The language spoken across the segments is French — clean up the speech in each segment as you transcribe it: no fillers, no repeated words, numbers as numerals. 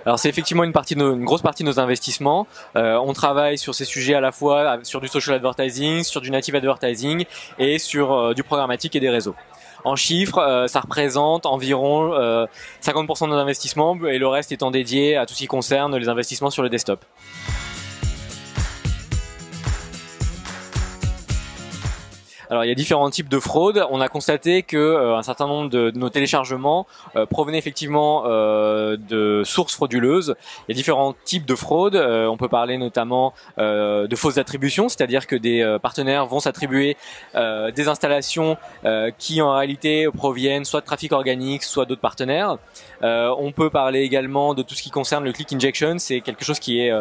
Alors c'est effectivement une grosse partie de nos investissements. On travaille sur ces sujets à la fois sur du social advertising, sur du native advertising et sur du programmatique et des réseaux. En chiffres, ça représente environ 50% de nos investissements et le reste étant dédié à tout ce qui concerne les investissements sur le desktop. Alors il y a différents types de fraudes. On a constaté que un certain nombre de nos téléchargements provenaient effectivement de sources frauduleuses. Il y a différents types de fraudes. On peut parler notamment de fausses attributions, c'est-à-dire que des partenaires vont s'attribuer des installations qui en réalité proviennent soit de trafic organique, soit d'autres partenaires. On peut parler également de tout ce qui concerne le click injection. C'est quelque chose qui est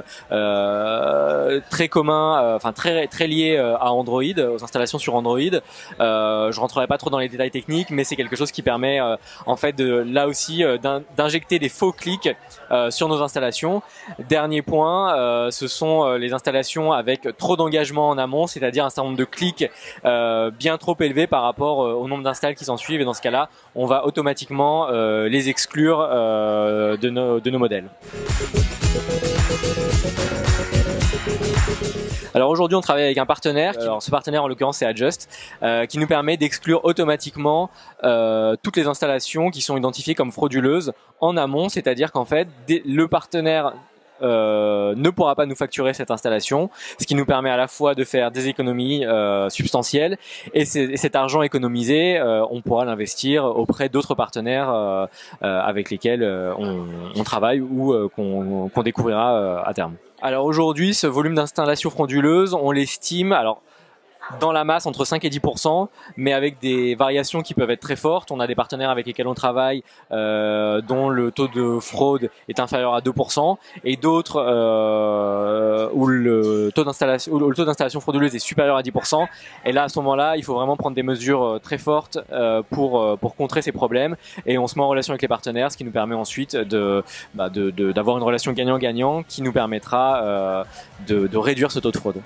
très commun, enfin très lié à Android, aux installations sur Android. Je rentrerai pas trop dans les détails techniques, mais c'est quelque chose qui permet en fait là aussi d'injecter des faux clics sur nos installations. Dernier point, ce sont les installations avec trop d'engagement en amont, c'est-à-dire un certain nombre de clics bien trop élevés par rapport au nombre d'installs qui s'en suivent, et dans ce cas-là, on va automatiquement les exclure de nos modèles. Alors aujourd'hui, on travaille avec un partenaire. Alors ce partenaire, en l'occurrence, c'est Adjust, qui nous permet d'exclure automatiquement toutes les installations qui sont identifiées comme frauduleuses en amont, c'est-à-dire qu'en fait, le partenaire ne pourra pas nous facturer cette installation, ce qui nous permet à la fois de faire des économies substantielles, et cet argent économisé, on pourra l'investir auprès d'autres partenaires avec lesquels on travaille ou qu'on découvrira à terme. Alors aujourd'hui, ce volume d'installations frauduleuses, on l'estime, alors dans la masse entre 5 et 10%, mais avec des variations qui peuvent être très fortes. On a des partenaires avec lesquels on travaille dont le taux de fraude est inférieur à 2%, et d'autres où le taux d'installation frauduleuse est supérieur à 10%. Et là, à ce moment-là, il faut vraiment prendre des mesures très fortes pour contrer ces problèmes. Et on se met en relation avec les partenaires, ce qui nous permet ensuite d'avoir une relation gagnant-gagnant qui nous permettra de réduire ce taux de fraude.